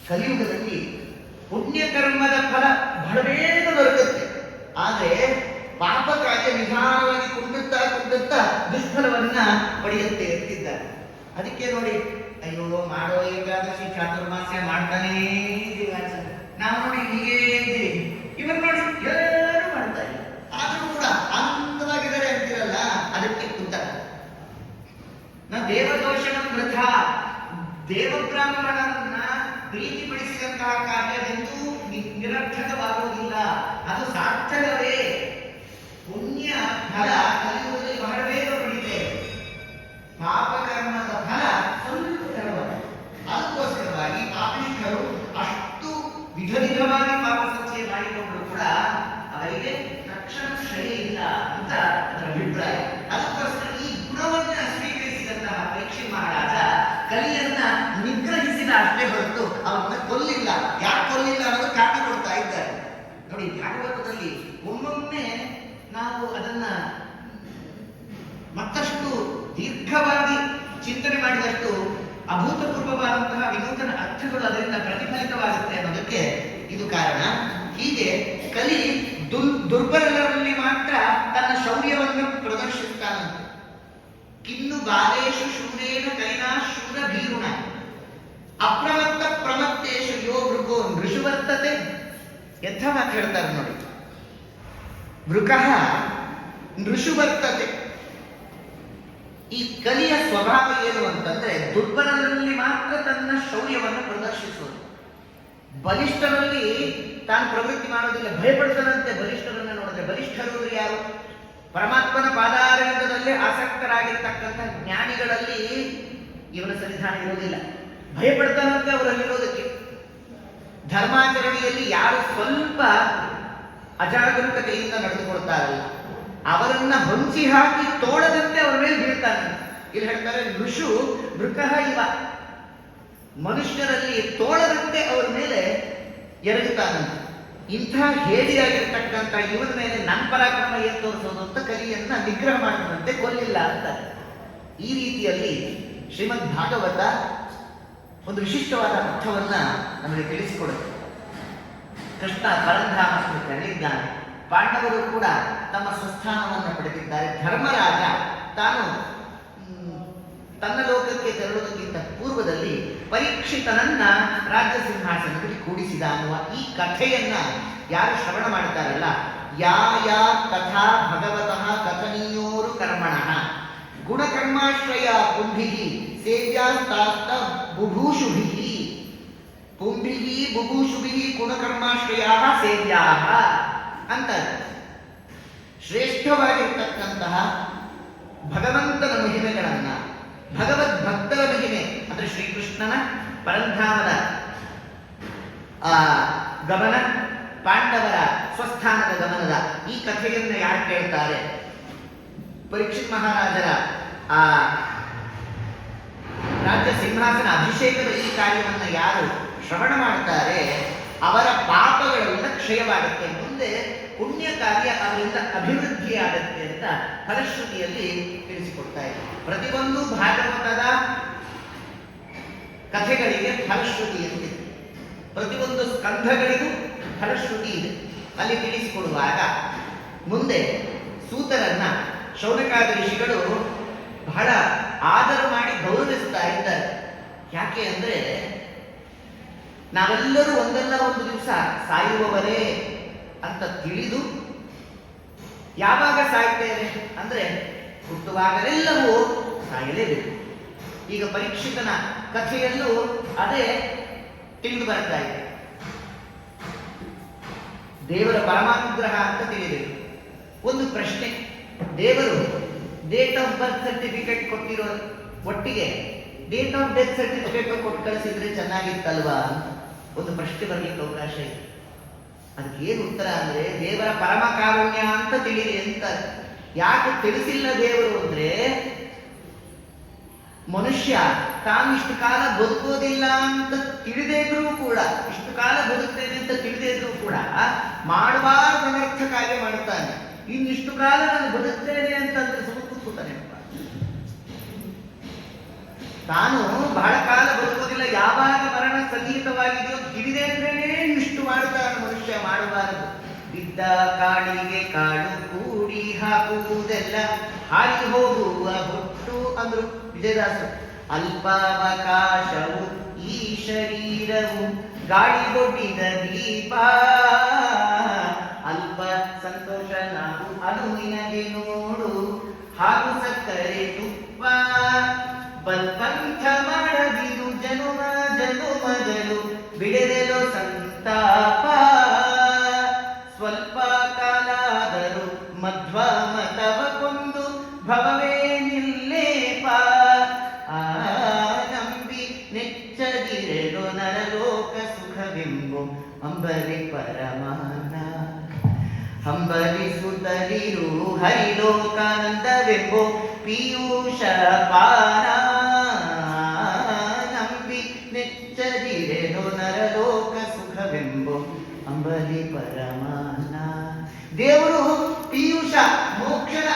ಕಲಿಯುಗದಲ್ಲಿ ಪುಣ್ಯಕರ್ಮದ ಫಲ ಬಹಳ ಬೇಗ ದೊರಕುತ್ತೆ. ಆದರೆ ಪಾಪ ಕಾರ್ಯ ನಿಧಾನವಾಗಿ ಕುಂಡುತ್ತಾ ದುಷ್ಫಲವನ್ನ ಪಡೆಯುತ್ತೆ ಎತ್ತಿದ್ದಾರೆ. ಅದಕ್ಕೆ ನೋಡಿ, ಅಯ್ಯೋ ಮಾಡೋ ಏಕಾದಶಿ ಚಾತುರ್ಮಾಸ್ಯ ಮಾಡ್ತಾನೇ ಇದ್ದೀವಿ, ನಾವು ನೋಡಿ ಹೀಗೇ ಇದ್ದೀವಿ. ಇವರು ನೋಡಿ ಎಲ್ಲರೂ ಮಾಡ್ತಾ ಇಲ್ಲ, ಆದ್ರೂ ಕೂಡ ಆನಂದವಾಗಿದ್ದಾರೆ ಅಂತೀರಲ್ಲ, ಅದಕ್ಕೆ ಉತ್ತರ ನಾ ದೇವದೋಷಣ ವೃಥ. ದೇವಬ್ರಾಹ್ಮಣರನ್ನ ಪ್ರೀತಿಪಡಿಸಿದಂತಹ ಕಾರ್ಯವೆಂದೂ ನಿರರ್ಥಕವಾಗುವುದಿಲ್ಲ, ಅದು ಸಾರ್ಥಕವೇ. ಪುಣ್ಯ ಫಲ ಕಲಿಯುವುದರಲ್ಲಿ ಬಹಳ ಬೇಗ ಪಡಿತೇವೆ, ಪಾಪಕರ್ಮದ ಫಲ ಸ್ವಲ್ಪ ತಡವಾಗಿ. ಅದಕ್ಕೋಸ್ಕರವಾಗಿ ಪಾಪಿಷ್ಠರು ಅಷ್ಟು ವಿಧವಾಗಿ ಪಾಪ ಸಂಚಯ ಮಾಡಿಕೊಂಡರು ಕೂಡ ಅವರಿಗೆ ತಕ್ಷಣ ಶ್ರೇಯ ಇಲ್ಲ ಅಂತ ಅದರ ಅಭಿಪ್ರಾಯ. ಅದಕ್ಕೋಸ್ಕರ ಈ ಗುಣವನ್ನ ಸ್ವೀಕರಿಸಿದಂತಹ ಪರೀಕ್ಷೆ ಮಹಾರಾಜ ಕಲಿಯನ್ನ ನಿಗ್ರಹಿಸಿದ ಅಷ್ಟೇ ಹೊರತು ಅವರನ್ನ ಕೊಲ್ಲಿಲ್ಲ. ಯಾಕೆ ಕೊಲ್ಲಿಲ್ಲ ಅನ್ನೋದು ಕಾರಣ ಕೊಡ್ತಾ ಇದ್ದಾರೆ ನೋಡಿ. ಭಾಗವತದಲ್ಲಿ ಒಮ್ಮೊಮ್ಮೆ ನಾವು ಅದನ್ನ ಮತ್ತಷ್ಟು ದೀರ್ಘವಾಗಿ ಚಿಂತನೆ ಮಾಡಿದಷ್ಟು ಅಭೂತಪೂರ್ವವಾದಂತಹ ವಿನೂತನ ಅರ್ಥಗಳು ಅದರಿಂದ ಪ್ರತಿಫಲಿತವಾಗುತ್ತೆ ಅನ್ನೋದಕ್ಕೆ ಇದು ಕಾರಣ. ಹೀಗೆ ಕಲಿ ದುರ್ಬಲರಲ್ಲಿ ಮಾತ್ರ ತನ್ನ ಶೌರ್ಯವನ್ನು ಪ್ರದರ್ಶಿಸ್ತಾನಂತೆ. ಕಿನ್ನು ಬಾಲೇಶು ಶೂರೇಣ ಕಲಿನಾ ಶೂರ ಭೀರುಣ ಅಪ್ರಮತ್ತ ಪ್ರಮತ್ತೇಶು ಯೋ ಮೃಗೋ ನೃಷುವರ್ತತೆ. ಎಂಥ ಮಾತು ಹೇಳ್ತಾರೆ ನೋಡಿ. ಮೃಗಃ ನೃಷುವರ್ತತೆ. ಈ ಕಲಿಯ ಸ್ವಭಾವ ಏನು ಅಂತಂದ್ರೆ ದುರ್ಬಲರಲ್ಲಿ ಮಾತ್ರ ತನ್ನ ಶೌರ್ಯವನ್ನು ಪ್ರದರ್ಶಿಸುವುದು. ಬಲಿಷ್ಠರಲ್ಲಿ ತಾನು ಪ್ರವೃತ್ತಿ ಮಾಡೋದಿಲ್ಲ, ಭಯಪಡ್ತಾನಂತೆ ಬಲಿಷ್ಠರನ್ನ ನೋಡಿದ್ರೆ. ಬಲಿಷ್ಠರು ಯಾರು? ಪರಮಾತ್ಮನ ಪಾದಾರವಿಂದದಲ್ಲೇ ಆಸಕ್ತರಾಗಿರ್ತಕ್ಕಂಥ ಜ್ಞಾನಿಗಳಲ್ಲಿ ಇವನ ಸನ್ನಿಧಾನ ಇರುವುದಿಲ್ಲ, ಭಯಪಡ್ತಾನಂತೆ ಅವರಲ್ಲಿರೋದಕ್ಕೆ. ಧರ್ಮಾಚರಣೆಯಲ್ಲಿ ಯಾರು ಸ್ವಲ್ಪ ಅಜಾಗರೂಕತೆಯಿಂದ ನಡೆದುಕೊಳ್ತಾರಲ್ಲ ಅವರನ್ನ ಹೊಂಚಿ ಹಾಕಿ ತೋಳದಂತೆ ಅವರ ಮೇಲೆ ಬೀಳ್ತಾನೆ. ಇಲ್ಲಿ ಹೇಳ್ತಾರೆ ಋಷು ಮೃಕಃ ಇವ, ಮನುಷ್ಯರಲ್ಲಿ ತೋಳದಂತೆ ಅವರ ಮೇಲೆ ಎರಗುತ್ತಾನಂತೆ. ಇಂಥ ಹೇಡಿಯಾಗಿರ್ತಕ್ಕಂಥ ಇವನ ಮೇಲೆ ನನ್ನ ಪರಾಕ್ರಮ ಏನು ತೋರಿಸೋದು ಅಂತ ಕಲಿಯನ್ನ ನಿಗ್ರಹ ಮಾಡುವಂತೆ ಕೊಲ್ಲಿಲ್ಲ ಅಂತ. ಈ ರೀತಿಯಲ್ಲಿ ಶ್ರೀಮದ್ ಭಾಗವತ ಒಂದು ವಿಶಿಷ್ಟವಾದ ಅರ್ಥವನ್ನ ನಮಗೆ ತಿಳಿಸಿಕೊಡುತ್ತೆ. ಕೃಷ್ಣ ಪರಂಧಾಮಕ್ಕೆ ತೆರಳಿದ್ದಾನೆ, ಪಾಂಡವರು ಕೂಡ ತಮ್ಮ ಸ್ವಸ್ಥಾನವನ್ನು ಪಡೆದಿದ್ದಾರೆ. ಧರ್ಮರಾಜ ತಾನು ತನ್ನ ಲೋಕಕ್ಕೆ ತೆರಳುವುದಕ್ಕಿಂತ ಪೂರ್ವದಲ್ಲಿ ಪರೀಕ್ಷಿತನನ್ನ ರಾಜ್ಯ ಸಿಂಹಾಸನದಲ್ಲಿ ಕೂಡಿಸಿದ ಅನ್ನುವ ಈ ಕಥೆಯನ್ನ ಯಾರು ಶ್ರವಣ ಮಾಡ್ತಾರಲ್ಲ, ಯಾ ಯಾ ಕಥಾ ಭಗವತಃ ಕಥನೀಯೋರು ಕರ್ಮಣಃ ಗುಣಕರ್ಮಾಶ್ರಯ ಪುಂಭಿಹಿ ಸೇವ್ಯಾಸ್ತಾಸ್ತ ಬುಭೂಷುಭಿಹಿ. ಪುಂಭಿಹಿ ಬುಭೂಷುಭಿಹಿ ಗುಣಕರ್ಮಾಶ್ರಯಾ ಸೇವ್ಯಾ ಅಂತ ಶ್ರೇಷ್ಠವಾಗಿರ್ತಕ್ಕಂತಹ ಭಗವಂತನ ಮಹಿಮೆಗಳನ್ನ, ಭಗವದ್ ಭಕ್ತರ ಮಹಿಮೆ ಅಂದ್ರೆ ಶ್ರೀಕೃಷ್ಣನ ಪರಂಧಾಮದ ಗಮನ, ಪಾಂಡವರ ಸ್ವಸ್ಥಾನದ ಗಮನದ ಈ ಕಥೆಯನ್ನು ಯಾರು ಕೇಳ್ತಾರೆ, ಪರೀಕ್ಷಿತ್ ಮಹಾರಾಜರ ಆ ರಾಜ್ಯ ಸಿಂಹಾಸನ ಅಭಿಷೇಕದ ಈ ಕಾರ್ಯವನ್ನು ಯಾರು ಶ್ರವಣ ಮಾಡ್ತಾರೆ ಅವರ ಪಾಪಗಳೆಲ್ಲ ಕ್ಷಯವಾಗುತ್ತೆ, ಮುಂದೆ ಪುಣ್ಯ ಕಾರ್ಯ ಅವರಿಂದ ಅಭಿವೃದ್ಧಿಯಾಗುತ್ತೆ ಅಂತ ಫಲಶ್ರುತಿಯಲ್ಲಿ ತಿಳಿಸಿಕೊಡ್ತಾ ಇದೆ. ಪ್ರತಿಯೊಂದು ಭಾಗವತದ ಕಥೆಗಳಿಗೆ ಫಲಶ್ರುತಿ ಇದೆ, ಪ್ರತಿಯೊಂದು ಸ್ಕಂಧಗಳಿಗೂ ಫಲಶ್ರುತಿ ಇದೆ. ಅಲ್ಲಿ ತಿಳಿಸಿಕೊಡುವಾಗ ಮುಂದೆ ಸೂತರನ್ನ ಶೌನಕಾದಿ ಋಷಿಗಳು ಬಹಳ ಆದರ ಮಾಡಿ ಗೌರವಿಸ್ತಾ ಇದ್ದಾರೆ. ಯಾಕೆ ಅಂದ್ರೆ ನಾವೆಲ್ಲರೂ ಒಂದಲ್ಲ ಒಂದು ದಿವಸ ಸಾಯುವವರೇ ಅಂತ ತಿಳಿದು ಯಾವಾಗ ಸಾಯ್ತೇವೆ ಅಂದ್ರೆ ಹುಟ್ಟುವಾಗಲೆಲ್ಲವೂ ಸಾಯಲೇಬೇಕು. ಈಗ ಪರೀಕ್ಷಿತನ ಕಥೆಯಲ್ಲೂ ಅದೇ ತಿಳಿದು ಬರ್ತಾ ಇದೆ. ದೇವರ ಪರಮಾನುಗ್ರಹ ಅಂತ ತಿಳಿಬೇಕು. ಒಂದು ಪ್ರಶ್ನೆ, ದೇವರು ಡೇಟ್ ಆಫ್ ಬರ್ತ್ ಸರ್ಟಿಫಿಕೇಟ್ ಕೊಟ್ಟಿರೋ ಒಟ್ಟಿಗೆ ಡೇಟ್ ಆಫ್ ಡೆತ್ ಸರ್ಟಿಫಿಕೇಟ್ ಕೊಟ್ಟು ಕಳಿಸಿದ್ರೆ ಚೆನ್ನಾಗಿತ್ತಲ್ವಾ ಅಂತ ಒಂದು ಪ್ರಶ್ನೆ ಬರಲಿಕ್ಕೆ ಅವಕಾಶ ಇದೆ. ಅದಕ್ಕೆ ಏನು ಉತ್ತರ ಅಂದ್ರೆ ದೇವರ ಪರಮ ಕಾರುಣ್ಯ ಅಂತ ತಿಳಿರಿ ಅಂತ. ಯಾಕೆ ತಿಳಿಸಿಲ್ಲ ದೇವರು ಅಂದ್ರೆ ಮನುಷ್ಯ ತಾನು ಇಷ್ಟು ಕಾಲ ಬದುಕೋದಿಲ್ಲ ಅಂತ ತಿಳಿದೇದ್ರೂ ಕೂಡ, ಇಷ್ಟು ಕಾಲ ಬದುಕ್ತೇನೆ ಅಂತ ತಿಳಿದೇದ್ರೂ ಕೂಡ ಮಾಡಬಾರದು ಅನರ್ಥ ಕಾರ್ಯ ಮಾಡುತ್ತಾನೆ. ಇನ್ನಿಷ್ಟು ಕಾಲ ನಾನು ಬದುಕ್ತೇನೆ ಅಂತಂದ್ರೆ ಸ್ವಲ್ಪ ಕೂತ್ಕೋತಾನೆ. ತಾನು ಬಹಳ ಕಾಲ ಬದುಕೋದಿಲ್ಲ, ಯಾವಾಗ ಮರಣ ಸನ್ನಿಹಿತವಾಗಿದೆಯೋ ತಿಳಿದೆ ಅಂದ್ರೇನೆ ಇಷ್ಟು ಮಾಡ್ತಾನೆ ಮನುಷ್ಯ, ಮಾಡಬಾರದು. ಬಿದ್ದ ಕಾಳಿಗೆ ಕಾಳು ಕೂಡಿ ಹಾಕುವುದೆಲ್ಲ ಹಾರಿ ಹೋಗುವ ಹೊಟ್ಟು ಅಂದ್ರು ವಿಜಯದಾಸರು. ಅಲ್ಪಾವಕಾಶವು ಈ ಶರೀರವು ಗಾಳಿಗೊಡ್ಡಿದ ದೀಪ, ಅಲ್ಪ ಸಂತೋಷ ನಾವು ಅದು ನಿನಗೆ ನೋಡು ಹಾಲು ಸಕ್ಕರೆ ತುಪ್ಪ. ಬಲ್ಪಂಥ ಮಾಡದಿರು ಜನುಮ ಜನುಮಗಳು ಬಿಡದೆಲೋ ಸಂತಾಪ, ಸ್ವಲ್ಪ ಕಾಲಾದರೂ ಮಧ್ವ ಮತವ ಕೊಂದು ಭವವೇ ನಿಲ್ಲೇಪ. ನಂಬಿ ನೆಚ್ಚದಿರೆಲು ನರಲೋಕ ಸುಖವೆಂಬು ಅಂಬಲಿ ಪರಮಾನ, ಹಂಬಲಿಸುತ್ತಲಿರು ಹರಿಲೋಕಾನಂದವೆಂಬೋ ಪೀಯೂಷ ಪಾನ. ನಂಬಿ ನೆಚ್ಚದಿರೆನು ನರಲೋಕ ಸುಖವೆಂಬೋ ಅಂಬಲಿ ಪರಮಾನ. ದೇವರು ಪೀಯೂಷ ಮೋಕ್ಷದ